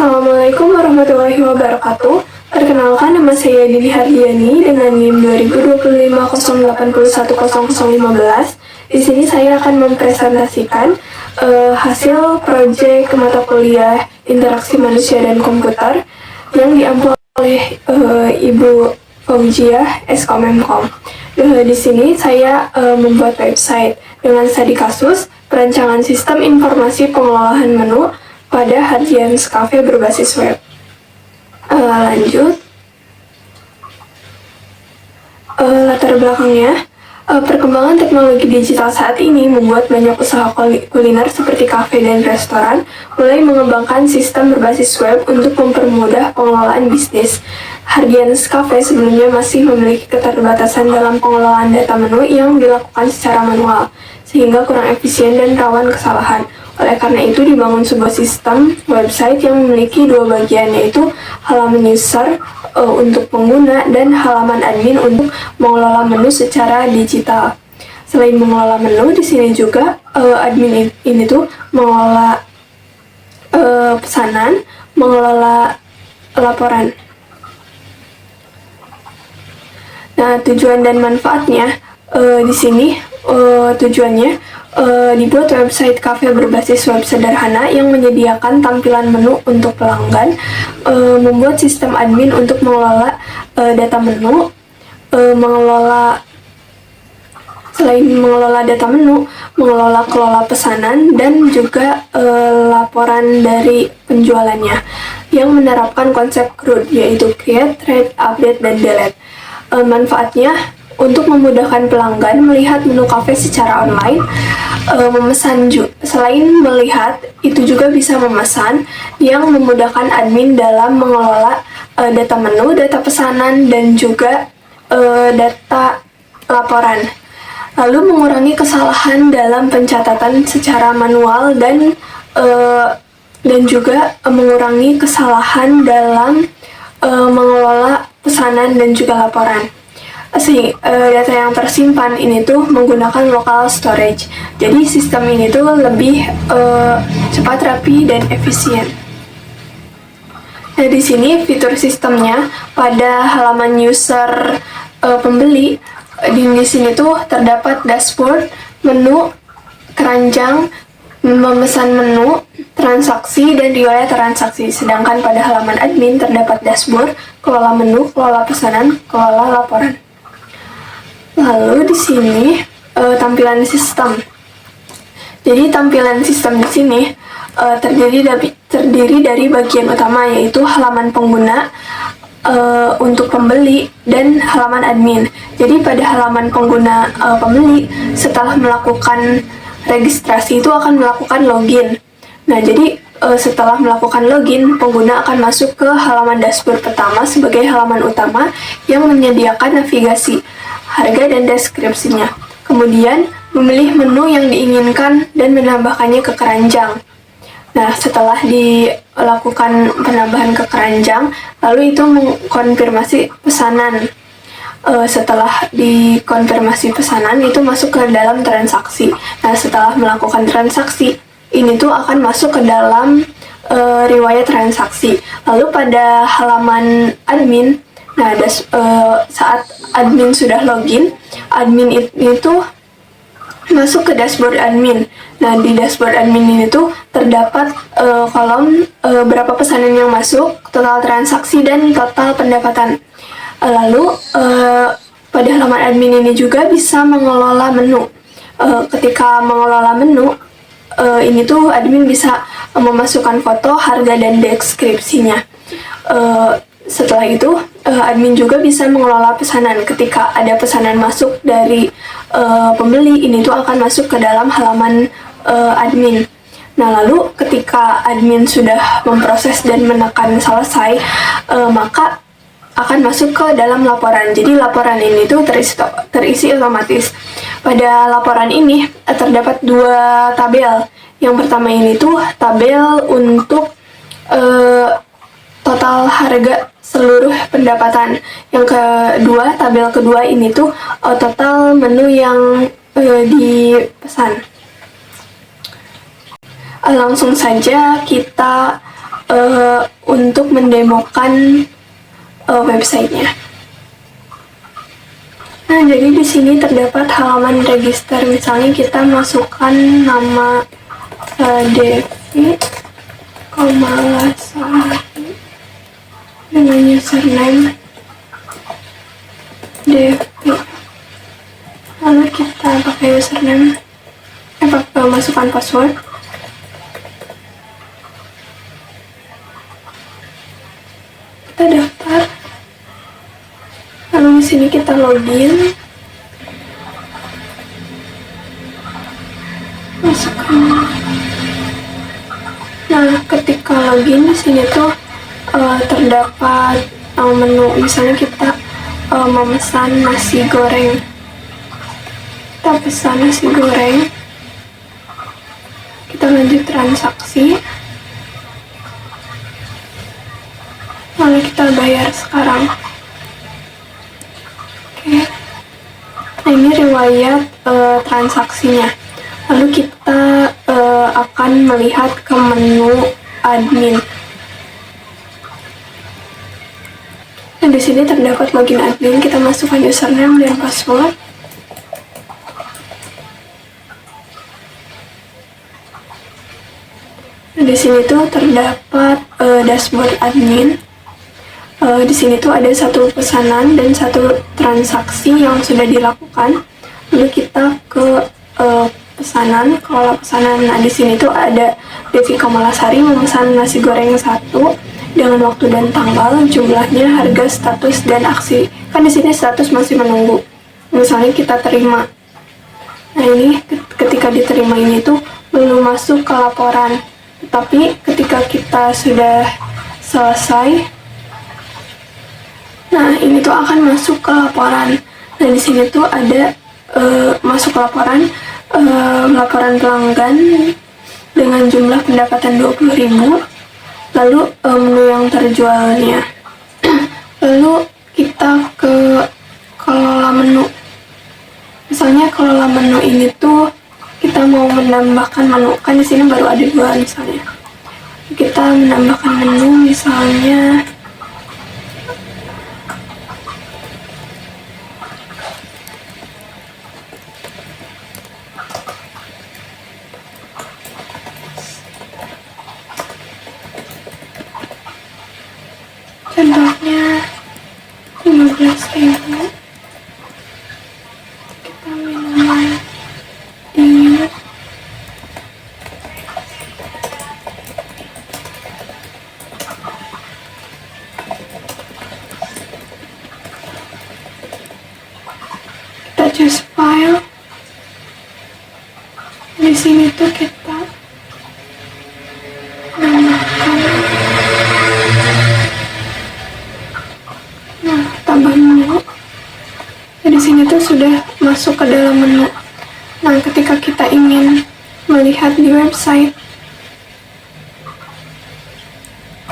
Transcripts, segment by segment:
Assalamualaikum warahmatullahi wabarakatuh. Perkenalkan, nama saya Dini Hardiani dengan NIM 2025081015. Di sini saya akan mempresentasikan hasil proyek mata kuliah Interaksi Manusia dan Komputer yang diampu oleh Ibu Fauziah Eskomemkom. Di sini saya membuat website dengan studi kasus perancangan sistem informasi pengelolaan menu pada Hardian's Cafe berbasis web. Lanjut. Latar belakangnya, perkembangan teknologi digital saat ini membuat banyak usaha kuliner seperti kafe dan restoran mulai mengembangkan sistem berbasis web untuk mempermudah pengelolaan bisnis. Hardian's Cafe sebelumnya masih memiliki keterbatasan dalam pengelolaan data menu yang dilakukan secara manual, sehingga kurang efisien dan rawan kesalahan. Oleh karena itu, dibangun sebuah sistem website yang memiliki dua bagian, yaitu halaman user untuk pengguna dan halaman admin untuk mengelola menu secara digital. Selain mengelola menu, di sini juga admin ini tuh mengelola pesanan, mengelola laporan. Nah, tujuan dan manfaatnya di sini tujuannya dibuat website cafe berbasis web sederhana yang menyediakan tampilan menu untuk pelanggan, membuat sistem admin untuk mengelola data menu, selain mengelola data menu, kelola pesanan, dan juga laporan dari penjualannya, yang menerapkan konsep CRUD, yaitu Create, Read, Update, dan Delete. Manfaatnya untuk memudahkan pelanggan melihat menu kafe secara online, selain melihat, itu juga bisa memesan, yang memudahkan admin dalam mengelola data menu, data pesanan, dan juga data laporan. Lalu mengurangi kesalahan dalam pencatatan secara manual dan juga mengurangi kesalahan dalam mengelola pesanan dan juga laporan. Data yang tersimpan ini tuh menggunakan local storage. Jadi sistem ini tuh lebih cepat, rapi, dan efisien. Nah, di sini fitur sistemnya pada halaman user pembeli, di sini tuh terdapat dashboard, menu, keranjang, memesan menu, transaksi, dan riwayat transaksi. Sedangkan pada halaman admin terdapat dashboard, kelola menu, kelola pesanan, kelola laporan. Lalu di sini tampilan sistem. Jadi tampilan sistem di sini terdiri dari bagian utama, yaitu halaman pengguna untuk pembeli dan halaman admin. Jadi pada halaman pengguna pembeli, setelah melakukan registrasi itu akan melakukan login. Nah, jadi setelah melakukan login, pengguna akan masuk ke halaman dashboard pertama sebagai halaman utama yang menyediakan navigasi, harga, dan deskripsinya. Kemudian, memilih menu yang diinginkan dan menambahkannya ke keranjang. Nah, setelah dilakukan penambahan ke keranjang, lalu itu mengkonfirmasi pesanan. Setelah dikonfirmasi pesanan, itu masuk ke dalam transaksi. Nah, setelah melakukan transaksi, ini tuh akan masuk ke dalam riwayat transaksi. Lalu pada halaman admin, nah, saat admin sudah login, admin itu masuk ke dashboard admin. Nah, di dashboard admin ini tuh terdapat kolom berapa pesanan yang masuk, total transaksi, dan total pendapatan. Lalu pada halaman admin ini juga bisa mengelola menu. Ketika mengelola menu, ini tuh admin bisa memasukkan foto, harga, dan deskripsinya. Setelah itu, admin juga bisa mengelola pesanan. Ketika ada pesanan masuk dari pembeli, ini tuh akan masuk ke dalam halaman admin. Nah, lalu ketika admin sudah memproses dan menekan selesai, maka akan masuk ke dalam laporan. Jadi laporan ini tuh terisi otomatis. Pada laporan ini terdapat dua tabel. Yang pertama ini tuh tabel untuk total harga seluruh pendapatan. Yang kedua, tabel kedua ini tuh total menu yang dipesan. Langsung saja kita mendemokan websitenya. Nah, jadi di sini terdapat halaman register. Misalnya kita masukkan nama Devi Komalasari dengan username Devi. Lalu kita pakai username, masukkan password. Kita daftar. Lalu di sini kita login. Masukkan. Nah, ketika login di sini tuh terdapat menu. Misalnya kita memesan nasi goreng. Kita pesan nasi goreng. Kita lanjut transaksi. Lalu kita bayar sekarang. Oke. Nah, ini riwayat transaksinya. Lalu kita akan melihat ke menu admin. Nah, di sini terdapat login admin. Kita masukkan username dan password. Nah, di sini tuh terdapat dashboard admin. Di sini tuh ada satu pesanan dan satu transaksi yang sudah dilakukan. Lalu kita ke pesanan, kelola pesanan. Nah, di sini tuh ada Devi Komalasari memesan nasi goreng 1 dengan waktu dan tanggal, jumlahnya, harga, status, dan aksi. Kan di sini status masih menunggu. Misalnya kita terima. Nah, ini ketika diterima ini tuh belum masuk ke laporan. Tapi ketika kita sudah selesai, nah ini tuh akan masuk ke laporan. Nah, di sini tuh ada masuk ke laporan, laporan pelanggan dengan jumlah pendapatan 20.000, lalu menu yang terjualnya. Lalu kita ke kelola menu. Misalnya kelola menu ini tuh kita mau menambahkan menu. Kan di sini baru ada 2 misalnya. Kita menambahkan menu misalnya contohnya 15.000. Kita minuman dingin. Kita choose file. Di sini tuh kita menambahkan. Nah, tambah menu. Di sini tuh sudah masuk ke dalam menu. Nah, ketika kita ingin melihat di website,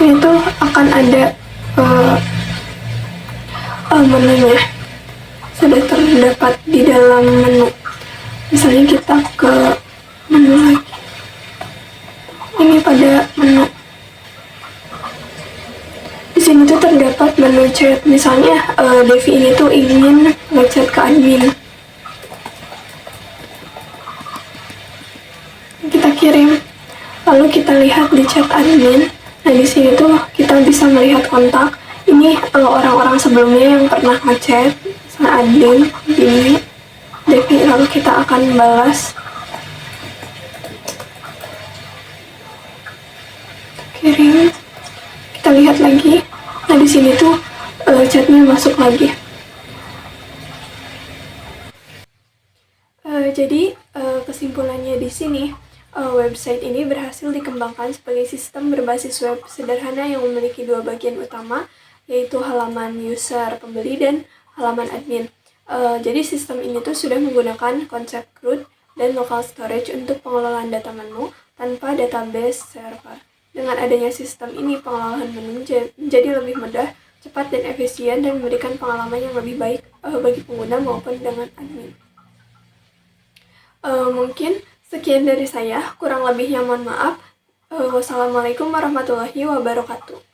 ini tuh akan ada menunya. Sudah terdapat di dalam menu. Misalnya kita ke menu lagi. Ini pada menu. Di sini tuh terdapat menu chat. Misalnya Devi ini tuh ingin ngechat ke admin. Kita kirim. Lalu kita lihat di chat admin. Nah, di sini tuh kita bisa melihat kontak. Ini orang-orang sebelumnya yang pernah ngechat sama admin di Devi. Lalu kita akan balas. Kirim. Kita lihat lagi. Nah, di sini tuh chatnya masuk lagi. Jadi kesimpulannya di sini, website ini berhasil dikembangkan sebagai sistem berbasis web sederhana yang memiliki 2 bagian utama, yaitu halaman user pembeli dan halaman admin. Jadi sistem ini tuh sudah menggunakan konsep CRUD dan local storage untuk pengelolaan data menu tanpa database server. Dengan adanya sistem ini, pengelolaan menu menjadi lebih mudah, cepat, dan efisien, dan memberikan pengalaman yang lebih baik bagi pengguna maupun dengan admin. Mungkin sekian dari saya, kurang lebihnya mohon maaf. Wassalamualaikum warahmatullahi wabarakatuh.